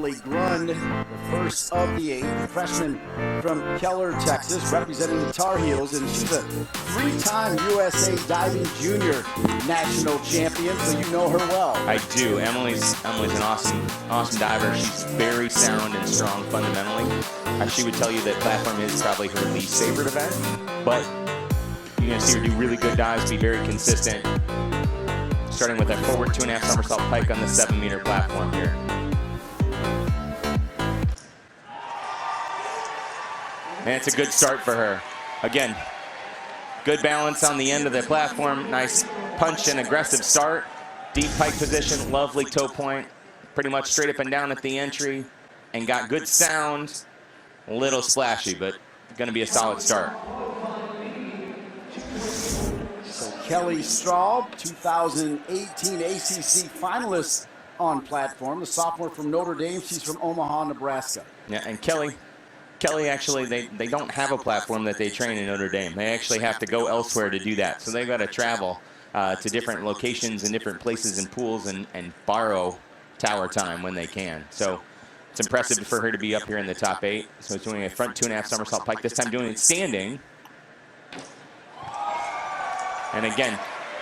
Kelly Grund, the first of the 8, freshman from Keller, Texas, representing the Tar Heels, and she's a 3-time USA Diving Junior national champion, so you know her well. I do. Emily's an awesome diver. She's very sound and strong fundamentally. She would tell you that platform is probably her least favorite event, but you're going to see her do really good dives, be very consistent, starting with that forward 2.5 somersault pike on the 7-meter platform here. And it's a good start for her. Again, good balance on the end of the platform. Nice punch and aggressive start. Deep pike position, lovely toe point. Pretty much straight up and down at the entry. And got good sound. A little splashy, but going to be a solid start. So Kelly Straub, 2018 ACC finalist on platform. The sophomore from Notre Dame. She's from Omaha, Nebraska. Yeah, and Kelly actually, they don't have a platform that they train in Notre Dame. They actually have to go elsewhere to do that. So they've got to travel to different locations and different places and pools and borrow tower time when they can. So it's impressive for her to be up here in the top 8. So it's doing a front 2.5 somersault pike, this time doing it standing. And again,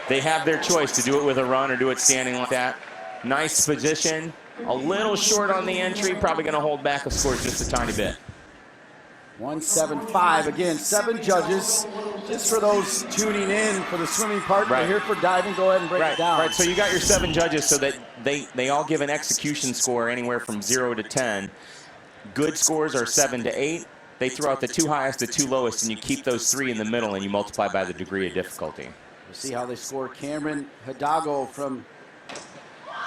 they have their choice to do it with a run or do it standing like that. Nice position, a little short on the entry, probably going to hold back a score just a tiny bit. 175. Again, 7 judges. Just for those tuning in for the swimming part, right. We're here for diving. Go ahead and break it down. Right, so you got your 7 judges so that they all give an execution score anywhere from 0 to 10. Good scores are 7 to 8. They throw out the 2 highest, the 2 lowest, and you keep those 3 in the middle, and you multiply by the degree of difficulty. We'll see how they score. Cameron Hidalgo from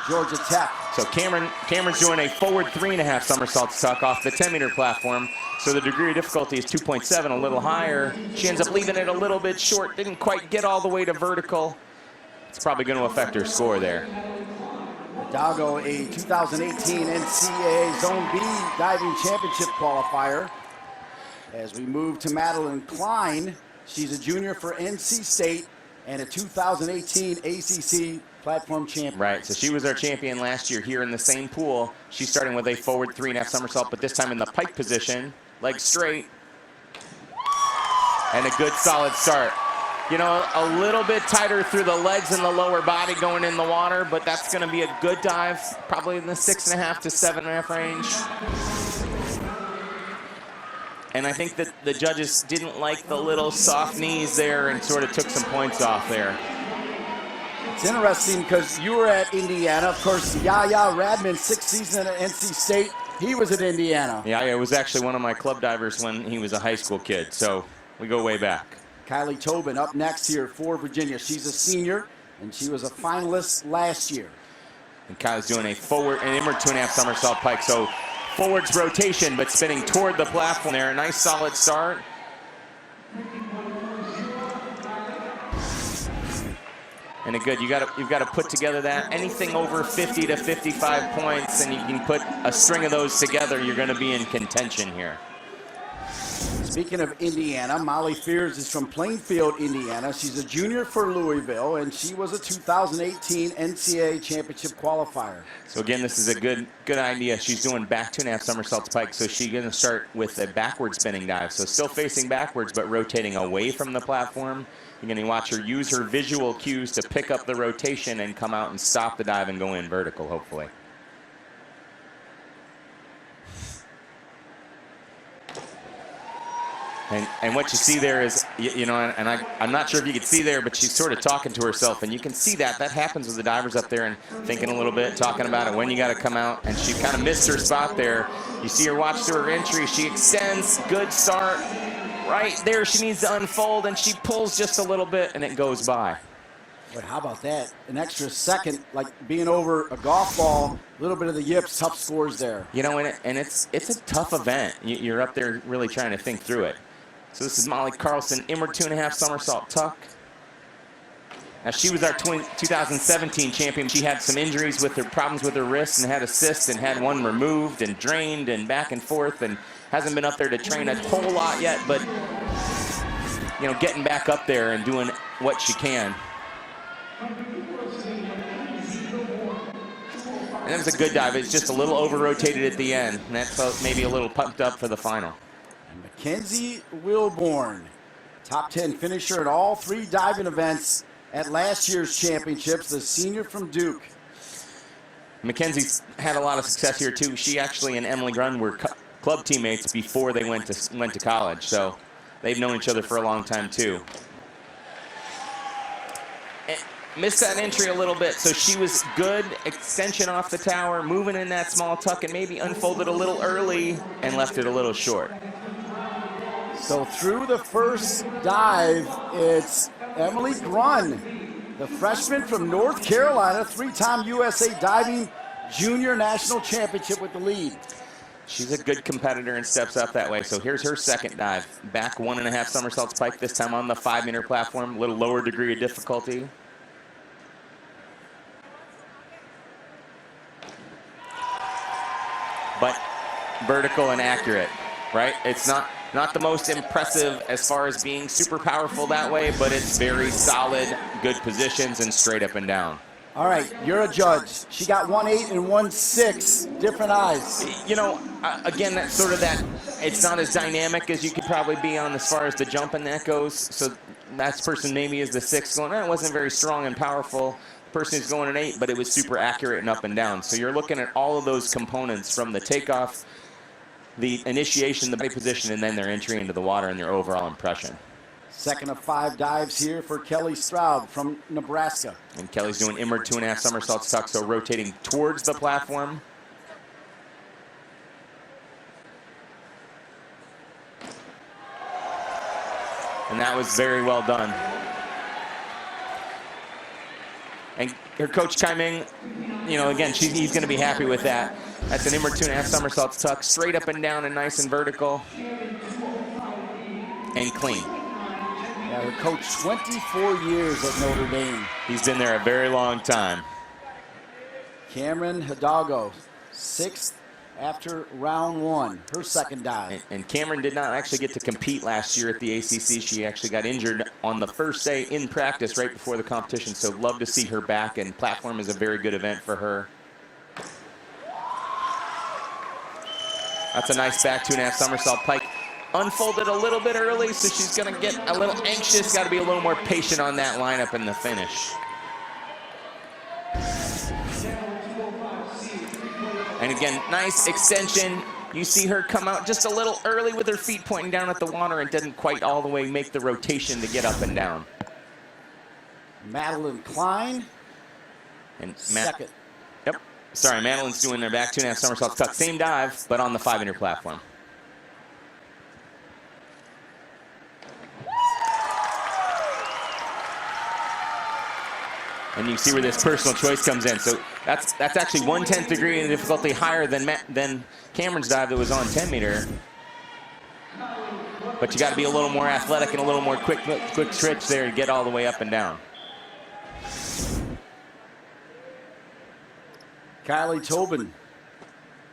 Georgia Tech. So Cameron's doing a forward 3.5 somersault tuck off the 10-meter platform. So the degree of difficulty is 2.7, a little higher. She ends up leaving it a little bit short. Didn't quite get all the way to vertical. It's probably going to affect her score there. Hidalgo, a 2018 NCAA Zone B Diving Championship qualifier. As we move to Madeline Klein, she's a junior for NC State and a 2018 ACC platform champion. Right, so she was our champion last year here in the same pool. She's starting with a forward 3.5 somersault, but this time in the pike position, legs straight, and a good solid start. You know, a little bit tighter through the legs and the lower body going in the water, but that's going to be a good dive, probably in the 6.5 to 7.5 range. And I think that the judges didn't like the little soft knees there and sort of took some points off there. It's interesting because you were at Indiana. Of course, Yaya Radman, 6th season at NC State. He was at Indiana. Yeah, it was actually one of my club divers when he was a high school kid, so we go way back. Kylie Tobin up next here for Virginia. She's a senior, and she was a finalist last year. And Kylie's doing a forward and inward 2.5 somersault pike. So forwards rotation, but spinning toward the platform there. A nice solid start. And you've got to put together that anything over 50 to 55 points, and you can put a string of those together, you're going to be in contention here. Speaking of Indiana, Molly Fears is from Plainfield, Indiana. She's a junior for Louisville, and she was a 2018 NCAA championship qualifier. So again, this is a good idea. She's doing back 2.5 somersaults pike, so she's going to start with a backward spinning dive. So still facing backwards, but rotating away from the platform. You're going to watch her use her visual cues to pick up the rotation and come out and stop the dive and go in vertical, hopefully. And what you see there is, you know, and I'm not sure if you can see there, but she's sort of talking to herself, and you can see that. That happens with the divers up there and thinking a little bit, talking about it, when you got to come out, and she kind of missed her spot there. You see her watch through her entry. She extends, good start. Right there, she needs to unfold, and she pulls just a little bit, and it goes by. But how about that? An extra second, like being over a golf ball, a little bit of the yips, tough scores there. You know, and it's a tough event. You're up there really trying to think through it. So this is Molly Carlson, inward 2.5 somersault tuck. Now she was our 2017 champion. She had some injuries with her problems with her wrists and had a cyst and had one removed and drained and back and forth and hasn't been up there to train a whole lot yet, but you know, getting back up there and doing what she can. And that was a good dive. It's just a little over-rotated at the end. And that's maybe a little pumped up for the final. And Mackenzie Wilborn, top 10 finisher at all 3 diving events at last year's championships, the senior from Duke. Mackenzie's had a lot of success here too. She actually and Emily Grun were club teammates before they went to college, so they've known each other for a long time too. And missed that entry a little bit, so she was good. Extension off the tower, moving in that small tuck, and maybe unfolded a little early and left it a little short. So through the first dive, it's Emily Grun, the freshman from North Carolina, 3-time USA Diving Junior National Championship with the lead. She's a good competitor and steps up that way. So here's her second dive. Back 1.5 somersaults pike, this time on the 5-meter platform, a little lower degree of difficulty. But vertical and accurate, right? It's not the most impressive as far as being super powerful that way, but it's very solid, good positions, and straight up and down. All right, you're a judge. She got 1.8 and 1.6, different eyes. You know, again, that's sort of that, it's not as dynamic as you could probably be on as far as the jump and that goes. So that person maybe is the 6 going, it wasn't very strong and powerful. The person who's going an 8, but it was super accurate and up and down. So you're looking at all of those components from the takeoff, the initiation, the body position, and then their entry into the water and their overall impression. Second of 5 dives here for Kelly Stroud from Nebraska. And Kelly's doing inward 2.5 somersaults tuck, so rotating towards the platform. And that was very well done. And her coach chiming, you know, again, he's going to be happy with that. That's an inward 2.5 somersaults tuck, straight up and down and nice and vertical. And clean. Yeah, her coach, 24 years at Notre Dame. He's been there a very long time. Cameron Hidalgo, 6th after round 1, her second dive. And Cameron did not actually get to compete last year at the ACC. She actually got injured on the first day in practice right before the competition, so love to see her back, and platform is a very good event for her. That's a nice back 2.5 somersault pike. Unfolded a little bit early, so she's going to get a little anxious. Got to be a little more patient on that lineup in the finish. And again, nice extension. You see her come out just a little early with her feet pointing down at the water and didn't quite all the way make the rotation to get up and down. Madeline Klein, And second. Yep. Sorry, Madeline's doing their back 2.5 somersaults tuck. Same dive, but on the 5-meter platform. And you see where this personal choice comes in. So that's actually 1/10 degree in difficulty higher than Cameron's dive that was on 10-meter. But you got to be a little more athletic and a little more quick twitch there to get all the way up and down. Kylie Tobin,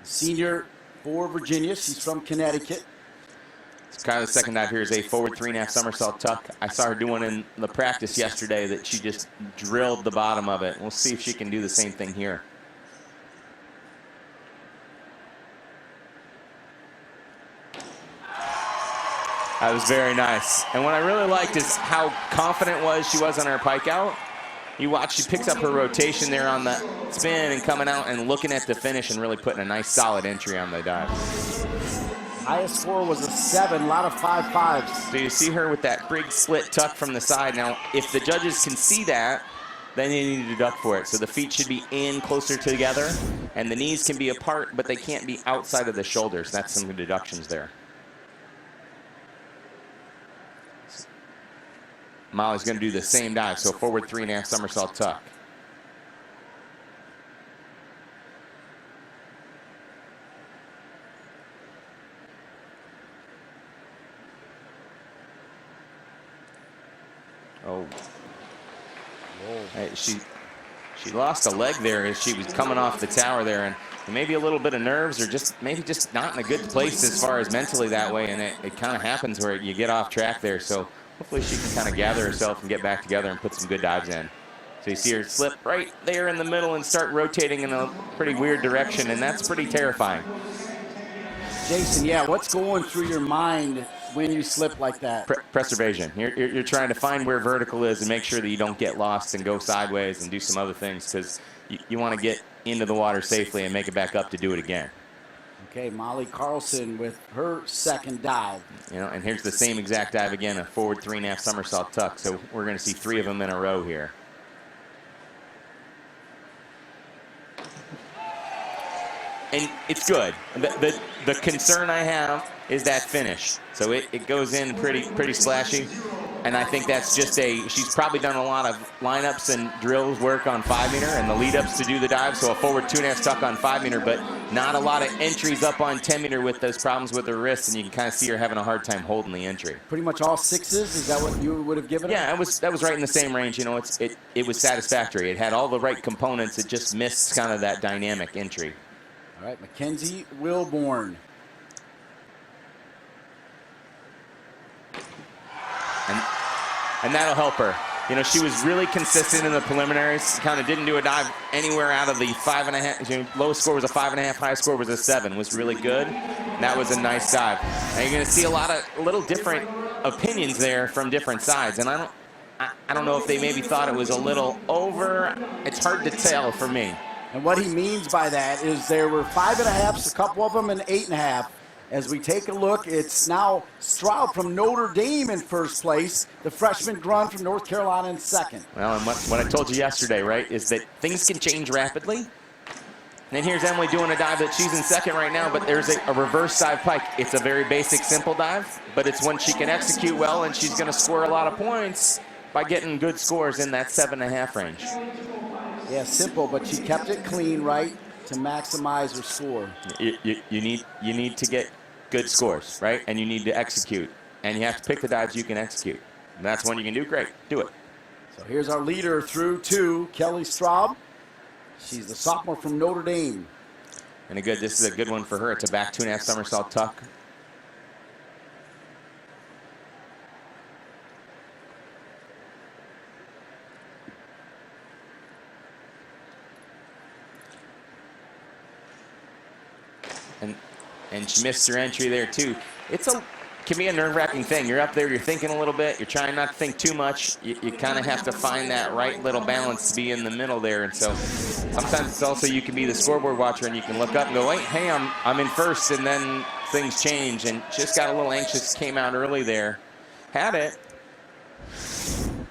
senior for Virginia. She's from Connecticut. Kylie's second dive here is a forward 3.5 somersault tuck. I saw her doing in the practice yesterday that she just drilled the bottom of it. We'll see if she can do the same thing here. That was very nice. And what I really liked is how confident she was on her pike out. You watch, she picks up her rotation there on the spin and coming out and looking at the finish and really putting a nice solid entry on the dive. Highest score was a 7, a lot of 5.5s. So you see her with that big split tuck from the side. Now, if the judges can see that, then they need to deduct for it. So the feet should be in closer together, and the knees can be apart, but they can't be outside of the shoulders. That's some deductions there. Molly's going to do the same dive, so forward 3.5 somersault tuck. Oh. Hey, she lost a leg there as she was coming off the tower there, and maybe a little bit of nerves or maybe just not in a good place as far as mentally that way, and it kind of happens where you get off track there. So hopefully she can kind of gather herself and get back together and put some good dives in. So you see her slip right there in the middle and start rotating in a pretty weird direction, and that's pretty terrifying. Jason, yeah, what's going through your mind when you slip like that? Preservation. You're trying to find where vertical is and make sure that you don't get lost and go sideways and do some other things, because you want to get into the water safely and make it back up to do it again. Okay, Molly Carlson with her second dive. You know, and here's the same exact dive again, a forward 3.5 somersault tuck. So we're going to see 3 of them in a row here. And it's good. The concern I have is that finish. So it goes in pretty splashy. And I think that's just she's probably done a lot of lineups and drills work on 5-meter and the lead-ups to do the dive. So a forward 2.5 tuck on 5-meter, but not a lot of entries up on 10-meter with those problems with her wrists. And you can kind of see her having a hard time holding the entry. Pretty much all 6s? Is that what you would have given her? Yeah, that was right in the same range. You know, it was satisfactory. It had all the right components. It just missed kind of that dynamic entry. All right, Mackenzie Wilborn. And that'll help her. You know, she was really consistent in the preliminaries. Kind of didn't do a dive anywhere out of the 5.5. You know, lowest score was a 5.5. Highest score was a 7. Was really good. And that was a nice dive. Now you're going to see a lot of little different opinions there from different sides. And I don't know if they maybe thought it was a little over. It's hard to tell for me. And what he means by that is there were 5.5s, a couple of them, and 8.5. As we take a look, it's now Stroud from Notre Dame in first place, the freshman Grun from North Carolina in second. Well, and what I told you yesterday, right, is that things can change rapidly. And then here's Emily doing a dive that she's in second right now, but there's a reverse dive pike. It's a very basic, simple dive, but it's one she can execute well, and she's going to score a lot of points by getting good scores in that 7.5 range. Yeah, simple, but she kept it clean, right, to maximize her score. You need to get good scores, right? And you need to execute. And you have to pick the dives you can execute. And that's one you can do, great. Do it. So here's our leader through 2, Kelly Straub. She's the sophomore from Notre Dame. And this is a good one for her. It's a back 2.5 somersault tuck. And she missed her entry there too. Can be a nerve-wracking thing. You're up there, you're thinking a little bit, you're trying not to think too much. You kind of have to find that right little balance to be in the middle there. And so sometimes it's also you can be the scoreboard watcher and you can look up and go, wait, hey, I'm in first, and then things change. And just got a little anxious, came out early there. Had it.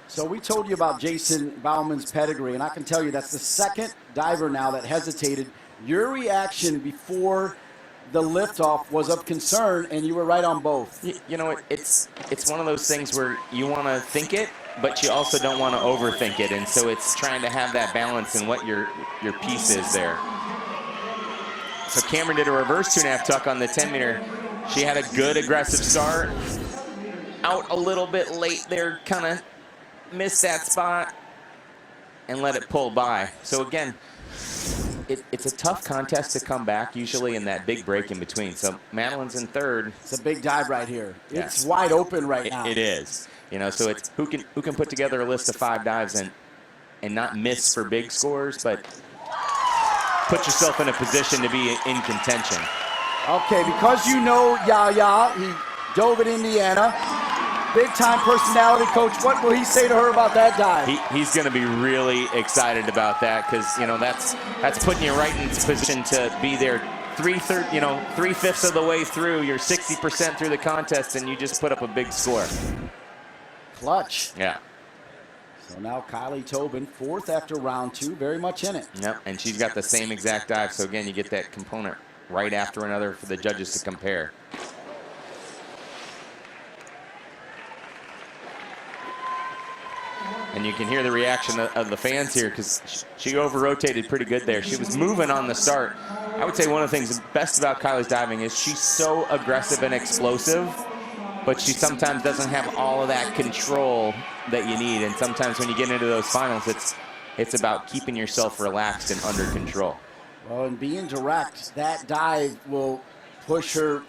So we told you about Jason Bauman's pedigree, and I can tell you that's the second diver now that hesitated. Your reaction before the liftoff was of concern, and you were right on both. You know, it's one of those things where you want to think it, but you also don't want to overthink it, and so it's trying to have that balance in what your piece is there. So Cameron did a reverse 2.5 tuck on the 10-meter. She had a good aggressive start. Out a little bit late there, kind of missed that spot and let it pull by. So again, it's a tough contest to come back, usually in that big break in between. So Madeline's in third. It's a big dive right here. Yeah. It's wide open right now. It is. You know, so it's who can put together a list of 5 dives and not miss for big scores, but put yourself in a position to be in contention. Okay, because you know Yaya, he dove at Indiana. Big-time personality, Coach. What will he say to her about that dive? He's going to be really excited about that, because you know that's putting you right in position to be there 3/5 of the way through. You're 60% through the contest, and you just put up a big score. Clutch. Yeah. So now Kylie Tobin, 4th after round 2, very much in it. Yep, and she's got the same exact dive. So again, you get that component right after another for the judges to compare. And you can hear the reaction of the fans here, because she over-rotated pretty good there. She was moving on the start. I would say one of the things best about Kylie's diving is she's so aggressive and explosive, but she sometimes doesn't have all of that control that you need. And sometimes when you get into those finals, it's about keeping yourself relaxed and under control. Well, and being direct, that dive will push her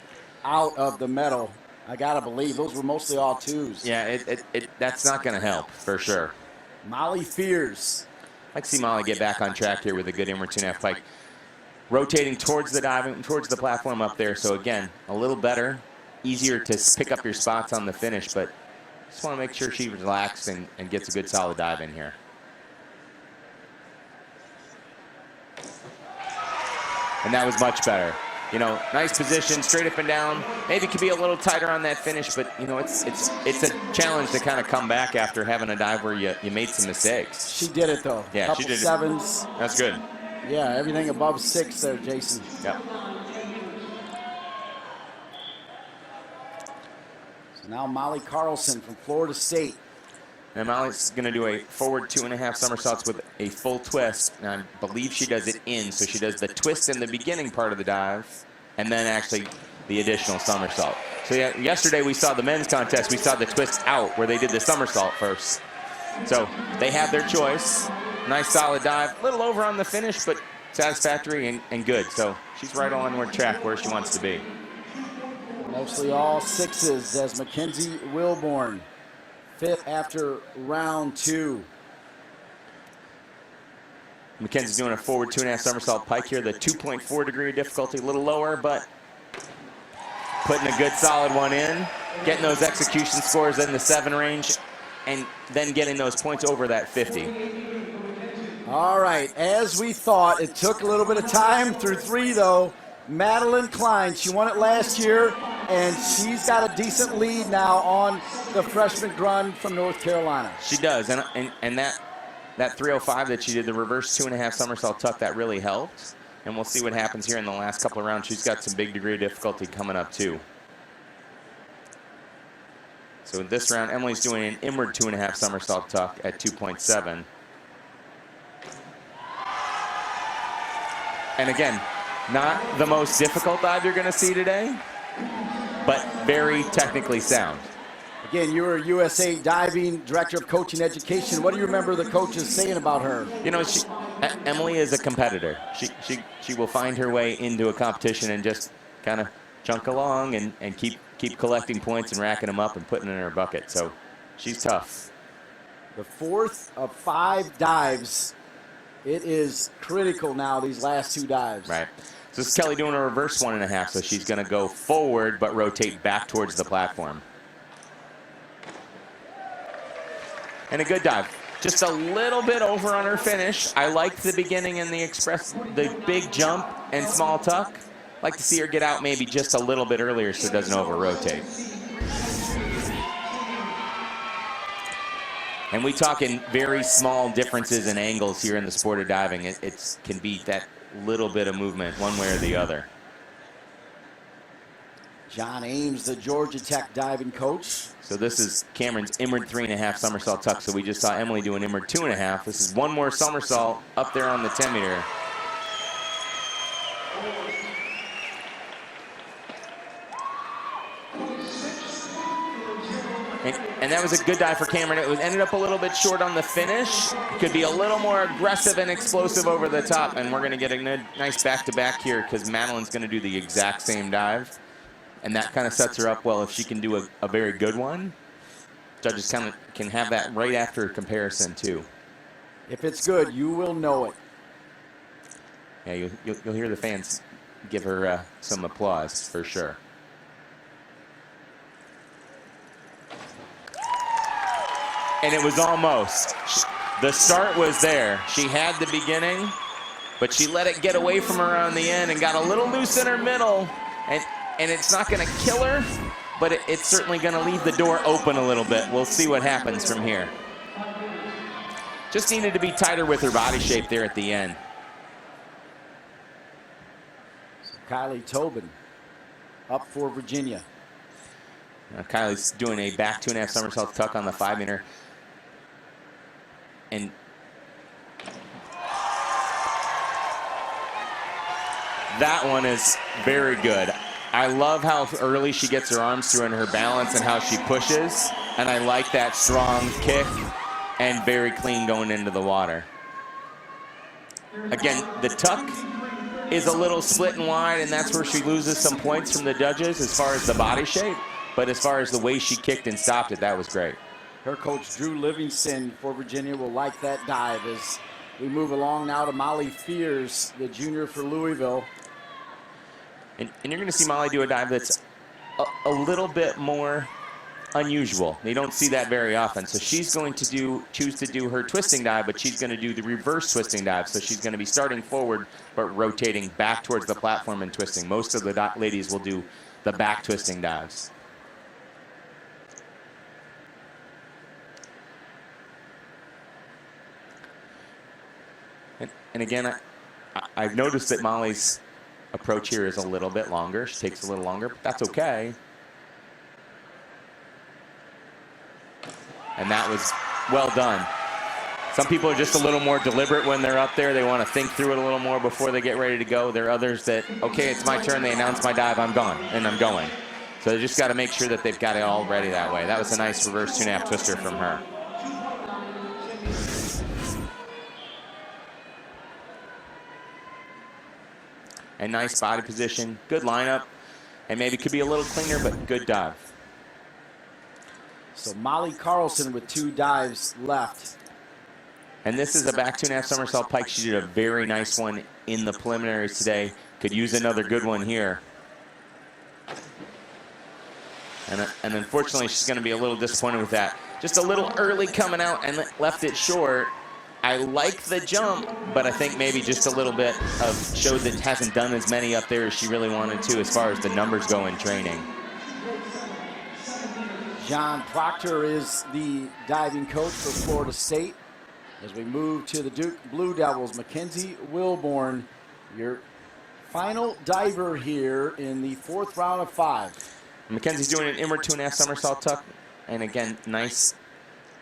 out of the medal. I gotta believe those were mostly all 2s. Yeah, that's not going to help for sure. Molly Fears. like to see Molly get back on track here with a good inward 2.5 pike. Rotating towards the diving, towards the platform up there. So again, a little better, easier to pick up your spots on the finish, but just want to make sure she relaxes and gets a good solid dive in here. And that was much better. You know, nice position, straight up and down. Maybe could be a little tighter on that finish, but you know, it's a challenge to kind of come back after having a dive where you made some mistakes. She did it though. Yeah, couple she did sevens. it. That's good. Yeah, everything above 6 there, Jason. Yep. So now Molly Carlson from Florida State. And Molly's going to do a forward 2.5 somersaults with a full twist. And I believe she does it in, so she does the twist in the beginning part of the dive, and then actually the additional somersault. So yeah, yesterday we saw the men's contest. We saw the twist out where they did the somersault first. So they have their choice. Nice solid dive, a little over on the finish, but satisfactory and good. So she's right on her track where she wants to be. Mostly all 6s as Mackenzie Wilborn, 5th after round 2. Mackenzie's doing a forward 2.5 somersault pike here, the 2.4 degree of difficulty, a little lower, but putting a good solid one in, getting those execution scores in the 7 range, and then getting those points over that 50. All right, as we thought, it took a little bit of time through 3 though. Madeline Klein, she won it last year, and she's got a decent lead now on the freshman grun from North Carolina. She does, and that 305 that she did, the reverse 2.5 somersault tuck, that really helped. And we'll see what happens here in the last couple of rounds. She's got some big degree of difficulty coming up too. So in this round, Emily's doing an inward 2.5 somersault tuck at 2.7. And again, not the most difficult dive you're going to see today, but very technically sound. Again, you were USA Diving Director of Coaching Education. What do you remember the coaches saying about her? You know, Emily is a competitor. She will find her way into a competition and just kind of chunk along and keep collecting points and racking them up and putting them in her bucket. So she's tough. The 4th of 5 dives. It is critical now, these last 2 dives. Right. So this is Kelly doing a reverse 1.5, so she's going to go forward but rotate back towards the platform. And a good dive. Just a little bit over on her finish. I liked the beginning and the big jump and small tuck. Like to see her get out maybe just a little bit earlier so it doesn't over-rotate. And we talk in very small differences in angles here in the sport of diving. It can be that little bit of movement one way or the other. John Ames, the Georgia Tech diving coach. So this is Cameron's inward 3.5 somersault tuck. So we just saw Emily do an inward 2.5. This is one more somersault up there on the 10 meter. And that was a good dive for Cameron. It ended up a little bit short on the finish. It could be a little more aggressive and explosive over the top. And we're going to get a nice back-to-back here because Madeline's going to do the exact same dive. And that kind of sets her up well if she can do a very good one. Judges kind of can have that right after comparison, too. If it's good, you will know it. Yeah, you'll hear the fans give her some applause for sure. And it was almost. The start was there. She had the beginning, but she let it get away from her on the end and got a little loose in her middle. And it's not going to kill her, but it's certainly going to leave the door open a little bit. We'll see what happens from here. Just needed to be tighter with her body shape there at the end. Kylie Tobin up for Virginia. Now Kylie's doing a back 2.5 somersault tuck on the 5 meter. And that one is very good. I love how early she gets her arms through and her balance and how she pushes. And I like that strong kick and very clean going into the water. Again, the tuck is a little split and wide, and that's where she loses some points from the judges as far as the body shape. But as far as the way she kicked and stopped it, that was great. Her coach, Drew Livingston for Virginia, will like that dive as we move along now to Molly Fears, the junior for Louisville. And you're going to see Molly do a dive that's a little bit more unusual. You don't see that very often. So she's going to choose to do her twisting dive, but she's going to do the reverse twisting dive. So she's going to be starting forward, but rotating back towards the platform and twisting. Most of the ladies will do the back twisting dives. And again, I've noticed that Molly's approach here is a little bit longer. She takes a little longer, but that's okay. And that was well done. Some people are just a little more deliberate when they're up there. They want to think through it a little more before they get ready to go. There are others that, okay, it's my turn. They announce my dive. I'm gone, and I'm going. So they just got to make sure that they've got it all ready that way. That was a nice reverse 2.5 twister from her. And nice body position, good lineup, and maybe could be a little cleaner, but good dive. So Molly Carlson with 2 dives left. And this is a back 2.5 somersault pike. She did a very nice one in the preliminaries today. Could use another good one here. And unfortunately, she's going to be a little disappointed with that. Just a little early coming out and left it short. I like the jump, but I think maybe just a little bit of showed that hasn't done as many up there as she really wanted to as far as the numbers go in training. John Proctor is the diving coach for Florida State. As we move to the Duke Blue Devils, Mackenzie Wilborn, your final diver here in the 4th round of 5. Mackenzie's doing an inward 2.5 somersault tuck, and again, nice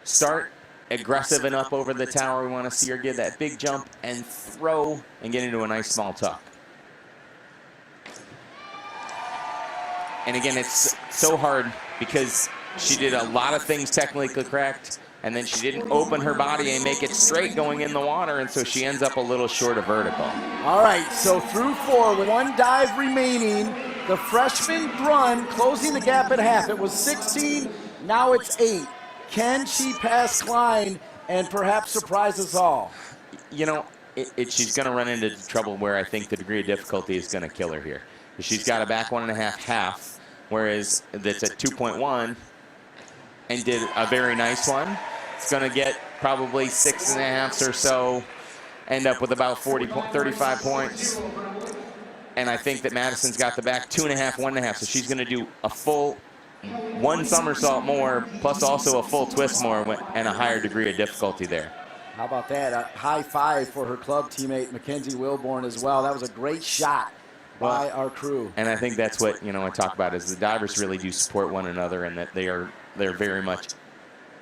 start. Aggressive and up over the tower. We want to see her get that big jump and throw and get into a nice small tuck. And again, it's so hard because she did a lot of things technically correct, and then she didn't open her body and make it straight going in the water, and so she ends up a little short of vertical. All right, so through 4 with 1 dive remaining, the freshman Brunn closing the gap at half. It was 16, now it's 8. Can she pass Klein and perhaps surprise us all? You know, she's going to run into trouble where I think the degree of difficulty is going to kill her here. She's got a back 1.5 half, whereas that's at 2.1 and did a very nice one. It's going to get probably 6.5 or so, end up with about 35 points. And I think that Madison's got the back 2.5, 1.5, so she's going to do a full 1 somersault more, plus also a full twist more, and a higher degree of difficulty there. How about that? A high five for her club teammate, Mackenzie Wilborn, as well. That was a great shot by our crew. And I think that's what, I talk about is the divers really do support one another, and that they're very much,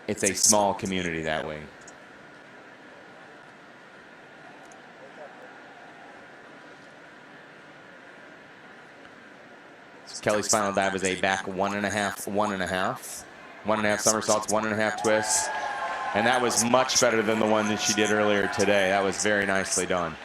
it's a small community that way. Kelly's final dive is a back 1.5, 1.5. 1.5 somersaults, 1.5 twists. And that was much better than the one that she did earlier today. That was very nicely done.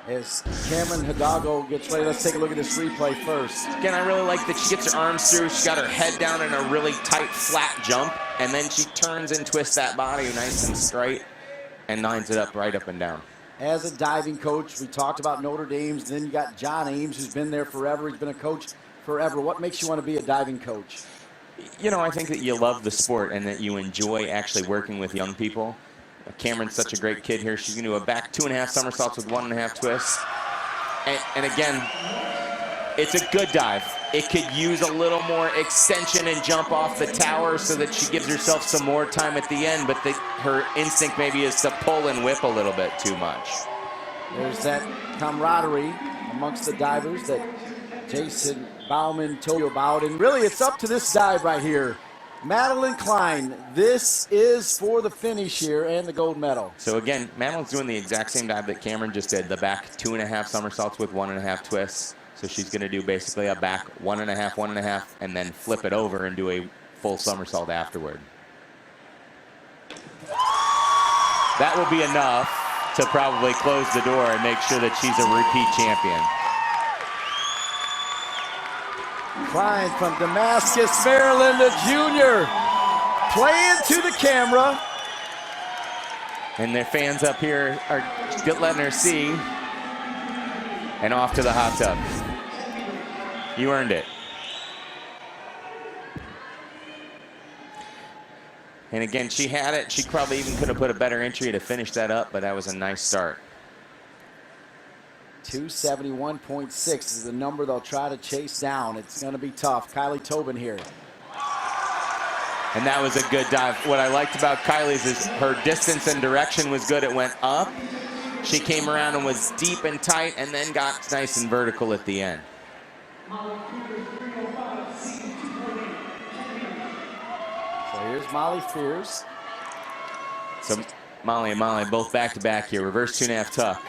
As Cameron Hidalgo gets ready, let's take a look at this replay first. Again, I really like that she gets her arms through. She's got her head down in a really tight, flat jump. And then she turns and twists that body nice and straight and lines it up right up and down. As a diving coach, we talked about Notre Dame's. Then you got John Ames, who's been there forever. He's been a coach forever. What makes you want to be a diving coach? I think that you love the sport and that you enjoy actually working with young people. Cameron's such a great kid here. She's going to do a back 2.5 somersaults with 1.5 twists. And again, it's a good dive. It could use a little more extension and jump off the tower so that she gives herself some more time at the end, but her instinct maybe is to pull and whip a little bit too much. There's that camaraderie amongst the divers that Jason Bauman told you about. And really, it's up to this dive right here. Madeline Klein, this is for the finish here and the gold medal. So again, Madeline's doing the exact same dive that Cameron just did, the back 2.5 somersaults with 1.5 twists. So she's going to do basically a back 1.5, 1.5, and then flip it over and do a full somersault afterward. That will be enough to probably close the door and make sure that she's a repeat champion. Klein from Damascus, Maryland, a junior. playing to the camera. And their fans up here are letting her see. And off to the hot tub. You earned it. And again, she had it. She probably even could have put a better entry to finish that up, but that was a nice start. 271.6 is the number they'll try to chase down. It's going to be tough. Kylie Tobin here. And that was a good dive. What I liked about Kylie's is her distance and direction was good. It went up. She came around and was deep and tight and then got nice and vertical at the end. So here's Molly Fears. So Molly and Molly both back-to-back here. Reverse 2.5 tuck.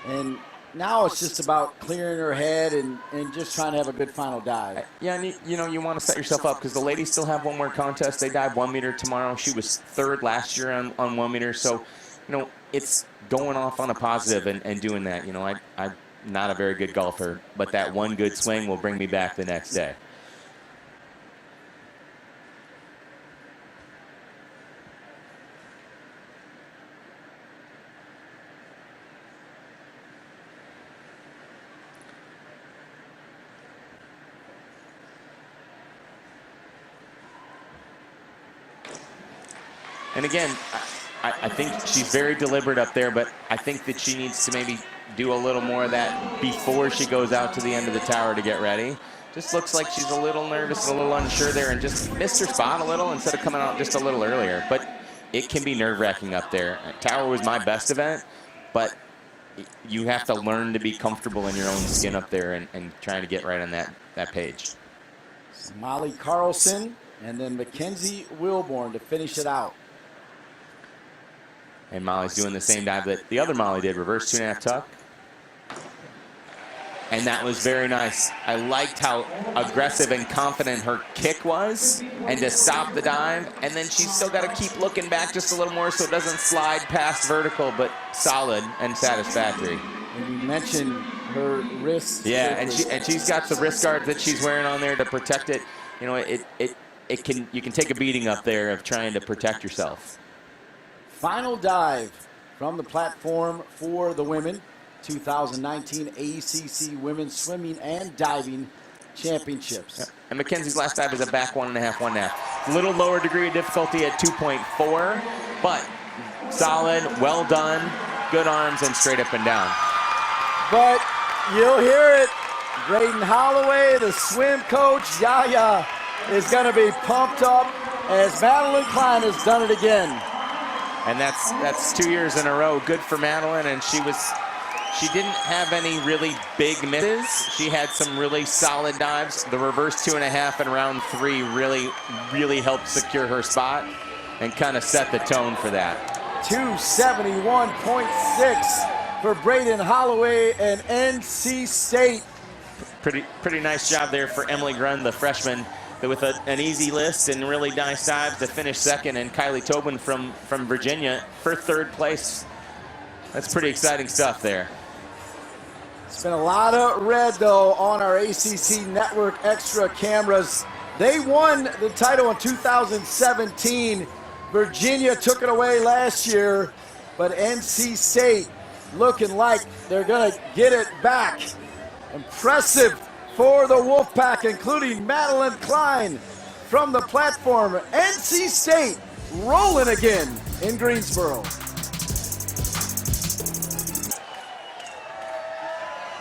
And now it's just about clearing her head and just trying to have a good final dive. Yeah, and you want to set yourself up because the ladies still have one more contest. They dive 1 meter tomorrow. She was third last year on 1 meter. So, it's going off on a positive and doing that. I'm not a very good golfer, but that one good swing will bring me back the next day. And again, I think she's very deliberate up there, but I think that she needs to maybe do a little more of that before she goes out to the end of the tower to get ready. Just looks like she's a little nervous, a little unsure there, and just missed her spot a little instead of coming out just a little earlier. But it can be nerve-wracking up there. Tower was my best event, but you have to learn to be comfortable in your own skin up there and trying to get right on that page. Molly Carlson and then Mackenzie Wilborn to finish it out. And Molly's doing the same dive that the other Molly did, reverse 2.5 tuck. And that was very nice. I liked how aggressive and confident her kick was, and to stop the dive. And then she's still got to keep looking back just a little more so it doesn't slide past vertical, but solid and satisfactory. And you mentioned her wrist. Yeah, and she's got the wrist guards that she's wearing on there to protect it. You can take a beating up there of trying to protect yourself. Final dive from the platform for the women. 2019 ACC Women's Swimming and Diving Championships. Yep. And Mackenzie's last dive is a back 1.5, 1.5. A little lower degree of difficulty at 2.4, but solid, well done, good arms, and straight up and down. But you'll hear it. Braden Holloway, the swim coach, Yaya, is going to be pumped up as Madeline Klein has done it again. And that's 2 years in a row. Good for Madeline, and she didn't have any really big misses. She had some really solid dives. The reverse 2.5 in round 3 really helped secure her spot and kind of set the tone for that. 271.6 for Braden Holloway and NC State. Pretty nice job there for Emily Grund, the freshman, with an easy list and really nice dive to finish second. And Kylie Tobin from Virginia for third place. That's pretty exciting stuff there. It's been a lot of red, though, on our ACC Network Extra cameras. They won the title in 2017. Virginia took it away last year, but NC State looking like they're going to get it back. Impressive for the Wolfpack, including Madeline Klein from the platform. NC State rolling again in Greensboro.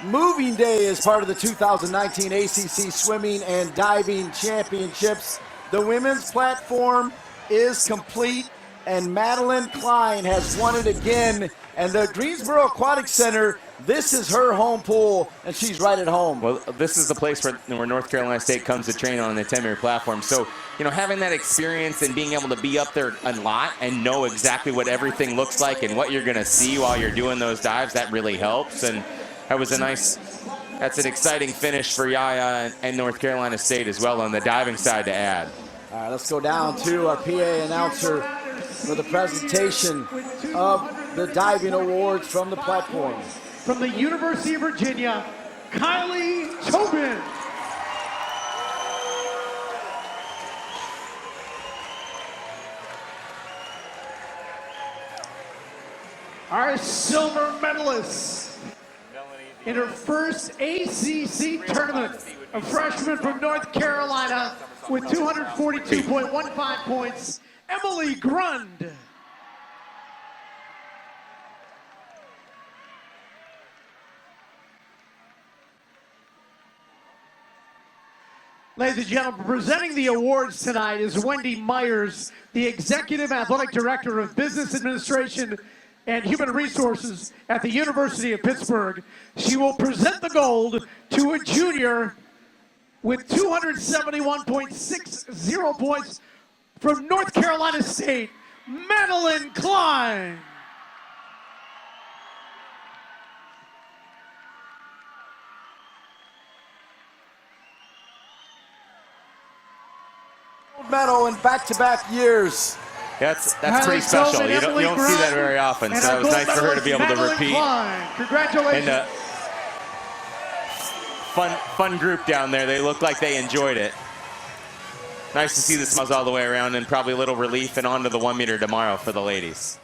Moving day is part of the 2019 ACC Swimming and Diving Championships. The women's platform is complete, and Madeline Klein has won it again. And the Greensboro Aquatic Center, this is her home pool, and she's right at home. Well, this is the place where North Carolina State comes to train on the 10-meter platform. So, having that experience and being able to be up there a lot and know exactly what everything looks like and what you're going to see while you're doing those dives, that really helps. And that's an exciting finish for Yaya and North Carolina State as well on the diving side to add. All right, let's go down to our PA announcer for the presentation of the diving awards from the platform. From the University of Virginia, Kylie Tobin. silver medalist in her first ACC tournament, a freshman from North Carolina with 242.15 points, Emily Grund. Ladies and gentlemen, presenting the awards tonight is Wendy Myers, the Executive Athletic Director of Business Administration and Human Resources at the University of Pittsburgh. She will present the gold to a junior with 271.60 points from North Carolina State, Madeline Klein. Gold medal in back-to-back years. That's pretty special. You don't see that very often, so it was nice for her to be able to repeat. Congratulations. And fun group down there. They look like they enjoyed it. Nice to see the smiles all the way around, and probably a little relief and on to the 1 meter tomorrow for the ladies.